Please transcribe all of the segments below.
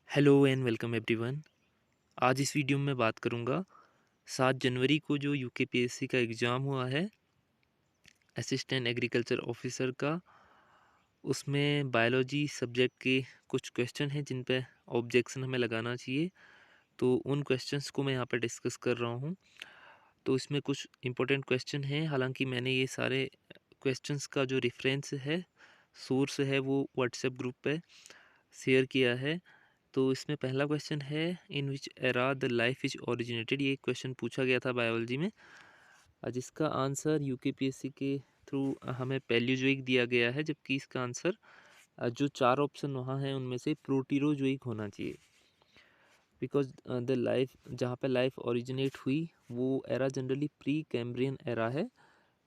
Hello and welcome everyone. आज इस video में मैं बात करूंगा 7 जनवरी को जो यूकेपीएससी का एग्ज़ाम हुआ है असिस्टेंट एग्रीकल्चर ऑफिसर का। उसमें बायोलॉजी सब्जेक्ट के कुछ क्वेश्चन हैं जिन पे ऑब्जेक्शन हमें लगाना चाहिए। तो उन क्वेश्चंस को मैं यहाँ पे डिस्कस कर रहा हूँ। तो इसमें कुछ इंपॉर्टेंट क्वेश्चन हैं, हालांकि मैंने ये सारे क्वेश्चंस का जो रेफरेंस है, सोर्स है, वो व्हाट्सएप ग्रुप पे शेयर किया है। तो इसमें पहला क्वेश्चन है, in which era the life is originated. ये क्वेश्चन पूछा गया था बायोलॉजी में, जिसका आंसर यूकेपीएससी के थ्रू हमें पैलियोजोइक दिया गया है, जबकि इसका आंसर जो 4 ऑप्शन वहाँ हैं उनमें से प्रोटीरोजोइक होना चाहिए। बिकॉज द लाइफ जहाँ पे लाइफ ओरिजिनेट हुई वो era generally pre Cambrian era है।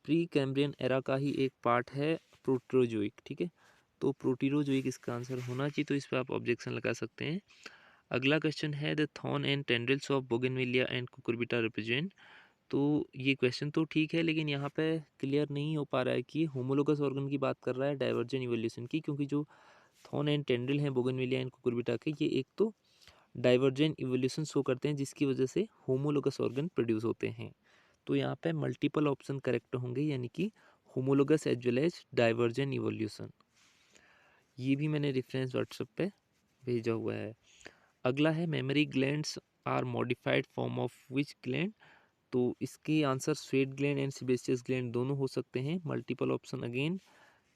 प्री कैम्ब्रियन एरा का ही एक पार्ट है प्रोटरोजोइक, ठीक है। तो प्रोटीरोजोइक इसका आंसर होना चाहिए, तो इस पर आप ऑब्जेक्शन लगा सकते हैं। अगला क्वेश्चन है, the thorn and tendrils of bougainvillea and Cucurbita represent. तो ये क्वेश्चन तो ठीक है, लेकिन यहाँ पे क्लियर नहीं हो पा रहा है कि ये होमोलोगस ऑर्गन की बात कर रहा है डाइवर्जेंट इवोल्यूशन की, क्योंकि जो थॉर्न एंड टेंड्रिल हैं बोगनविलिया एंड कुकुरबिटा के, ये एक तो डाइवर्जेंट इवोल्यूशन शो करते हैं जिसकी वजह से होमोलोगस ऑर्गन प्रोड्यूस होते हैं। तो यहाँ पे मल्टीपल ऑप्शन करेक्ट होंगे, यानी कि homologous as well as divergent evolution. ये भी मैंने रेफरेंस व्हाट्सएप पे भेजा हुआ है। अगला है, memory glands are modified form of which gland. तो इसके answer sweat gland and sebaceous gland दोनों हो सकते हैं। Multiple option again.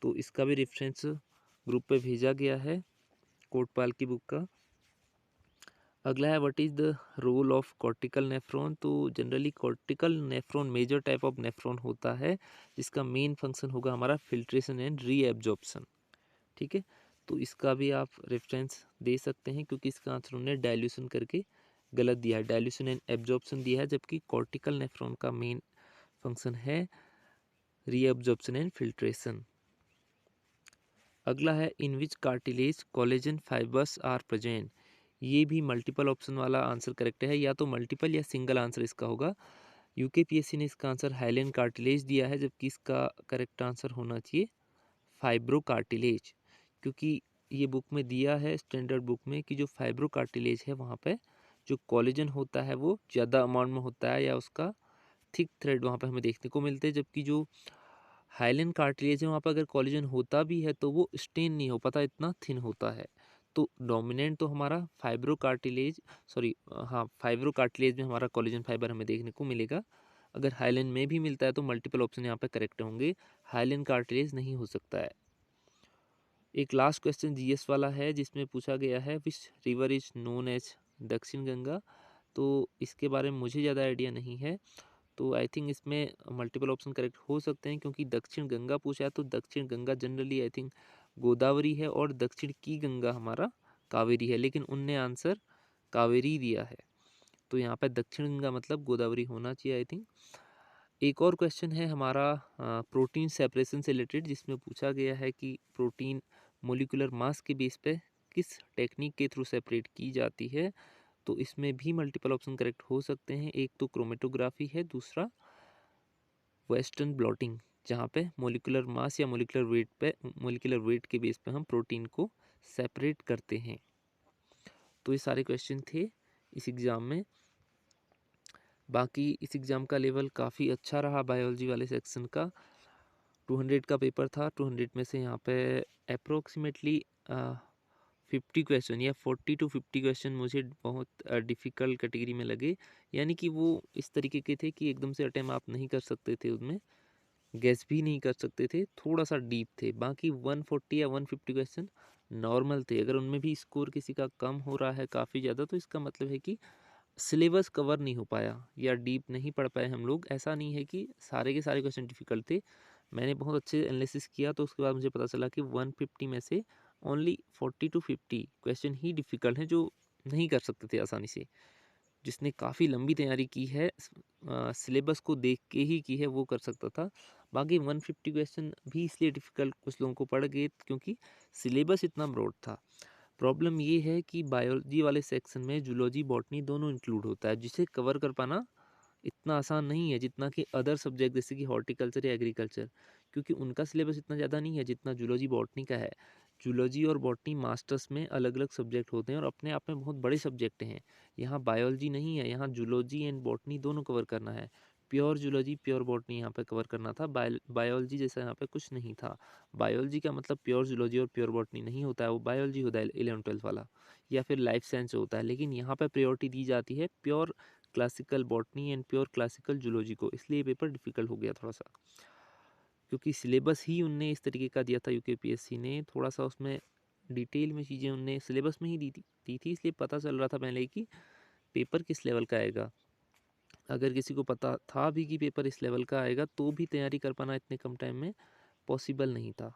तो इसका भी रेफरेंस ग्रुप पे भेजा गया है, कोटपाल की बुक का। अगला है, what is the role of cortical nephron. तो generally cortical nephron major type of nephron होता है, जिसका मेन फंक्शन होगा हमारा फिल्ट्रेशन एंड रीएब्जॉर्प्शन, ठीक है। तो इसका भी आप रेफरेंस दे सकते हैं, क्योंकि इसका आंसर उन्होंने डाइल्यूशन करके गलत दिया है। डाइल्यूशन एंड एब्जॉर्प्शन दिया है, जबकि कॉर्टिकल नेफ्रॉन का मेन फंक्शन है रीअब्जॉर्प्शन एंड फिल्ट्रेशन। अगला है, in which cartilage collagen fibres are present. ये भी मल्टीपल ऑप्शन वाला आंसर करेक्ट है, या तो मल्टीपल या सिंगल आंसर इसका होगा। यूकेपीएससी ने इसका आंसर हाइलेन कार्टिलेज दिया है, जबकि इसका करेक्ट आंसर होना चाहिए फाइब्रो कार्टिलेज, क्योंकि ये बुक में दिया है स्टैंडर्ड बुक में कि जो फाइब्रो कार्टिलेज है वहाँ पे जो कोलेजन होता है वो ज़्यादा अमाउंट में होता है, या उसका थिक थ्रेड वहाँ पे हमें देखने को मिलते हैं। जबकि जो हाइलेन कार्टिलेज है वहाँ पर अगर कोलेजन होता भी है तो वो स्टेन नहीं हो पाता, इतना थिन होता है। तो डोमिनेंट तो हमारा फाइब्रो कार्टिलेज, सॉरी हाँ, फाइब्रो कार्टिलेज में हमारा कोलेजन फाइबर हमें देखने को मिलेगा। अगर हाइलेन में भी मिलता है तो मल्टीपल ऑप्शन यहाँ पे करेक्ट होंगे, हाइलेन कार्टिलेज नहीं हो सकता है। एक लास्ट क्वेश्चन जीएस वाला है, जिसमें पूछा गया है, which river is known as Dakshin Ganga. तो इसके बारे में मुझे ज़्यादा आइडिया नहीं है, तो आई थिंक इसमें मल्टीपल ऑप्शन करेक्ट हो सकते हैं, क्योंकि दक्षिण गंगा पूछा है तो दक्षिण Ganga generally I think Godavari है, और दक्षिण की गंगा हमारा कावेरी है, लेकिन उनने आंसर कावेरी दिया है। तो यहाँ पे दक्षिण गंगा मतलब गोदावरी होना चाहिए आई थिंक। एक और क्वेश्चन है हमारा प्रोटीन सेपरेशन से रिलेटेड, जिसमें पूछा गया है कि प्रोटीन मोलिकुलर मास के बेस पे किस टेक्निक के थ्रू सेपरेट की जाती है। तो इसमें भी मल्टीपल ऑप्शन करेक्ट हो सकते हैं। एक तो क्रोमेटोग्राफी है, दूसरा वेस्टर्न ब्लॉटिंग, जहाँ पे मोलिकुलर मास या मोलिकुलर वेट के बेस पे हम प्रोटीन को सेपरेट करते हैं। तो ये सारे क्वेश्चन थे इस एग्ज़ाम में। बाकी इस एग्ज़ाम का लेवल काफ़ी अच्छा रहा बायोलॉजी वाले सेक्शन का। 200 का पेपर था, 200 में से यहाँ पे अप्रोक्सीमेटली 50 क्वेश्चन या 40 to 50 क्वेश्चन मुझे बहुत डिफ़िकल्ट कैटेगरी में लगे, यानी कि वो इस तरीके के थे कि एकदम से अटेम्प्ट आप नहीं कर सकते थे, उनमें गेस भी नहीं कर सकते थे, थोड़ा सा डीप थे। बाकी 140 या 150 क्वेश्चन नॉर्मल थे। अगर उनमें भी स्कोर किसी का कम हो रहा है काफ़ी ज़्यादा, तो इसका मतलब है कि सिलेबस कवर नहीं हो पाया या डीप नहीं पढ़ पाए हम लोग। ऐसा नहीं है कि सारे के सारे क्वेश्चन डिफ़िकल्ट थे। मैंने बहुत अच्छे एनालिसिस किया, तो उसके बाद मुझे पता चला कि 150 में से only 40 to 50 question he difficult हैं, जो नहीं कर सकते थे आसानी से। जिसने काफ़ी लंबी तैयारी की है, सिलेबस को देख के ही की है, वो कर सकता था। बाकी 150 क्वेश्चन भी इसलिए डिफ़िकल्ट कुछ लोगों को पड़ गए क्योंकि सिलेबस इतना ब्रॉड था। प्रॉब्लम ये है कि बायोलॉजी वाले सेक्शन में जूलॉजी बॉटनी दोनों इंक्लूड होता है, जिसे कवर कर पाना इतना आसान नहीं है जितना कि अदर सब्जेक्ट जैसे कि हॉर्टिकल्चर या एग्रीकल्चर, क्योंकि उनका सिलेबस इतना ज़्यादा नहीं है जितना जूलॉजी बॉटनी का है। जूलॉजी और बॉटनी मास्टर्स में अलग अलग सब्जेक्ट होते हैं और अपने आप में बहुत बड़े सब्जेक्ट हैं। यहाँ बायोलॉजी नहीं है, यहाँ जूलॉजी एंड बॉटनी दोनों कवर करना है। प्योर जूलॉजी प्योर बॉटनी यहाँ पे कवर करना था, बायोलॉजी जैसा यहाँ पे कुछ नहीं था। बायोलॉजी का मतलब प्योर जूलॉजी और प्योर बॉटनी नहीं होता है, वो बायोलॉजी होता है 11th-12th वाला, या फिर लाइफ साइंस होता है। लेकिन यहाँ पे प्रायोरिटी दी जाती है pure classical botany and pure classical zoology को, इसलिए पेपर डिफ़िकल्ट हो गया थोड़ा सा, क्योंकि सिलेबस ही उनने इस तरीके का दिया था यूकेपीएससी ने। थोड़ा सा उसमें डिटेल में चीज़ें उनने सिलेबस में ही दी थी, इसलिए पता चल रहा था पहले ही कि पेपर किस लेवल का आएगा। अगर किसी को पता था भी कि पेपर इस लेवल का आएगा तो भी तैयारी कर पाना इतने कम टाइम में पॉसिबल नहीं था,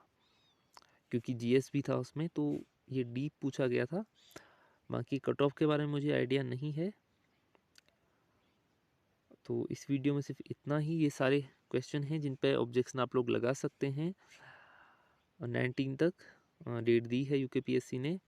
क्योंकि जीएस भी था उसमें, तो ये डीप पूछा गया था। बाकी कट ऑफ के बारे में मुझे आइडिया नहीं है। तो इस वीडियो में सिर्फ इतना ही। ये सारे क्वेश्चन हैं जिन पे ऑब्जेक्शन आप लोग लगा सकते हैं। 19 तक डेट दी है यूकेपीएससी ने।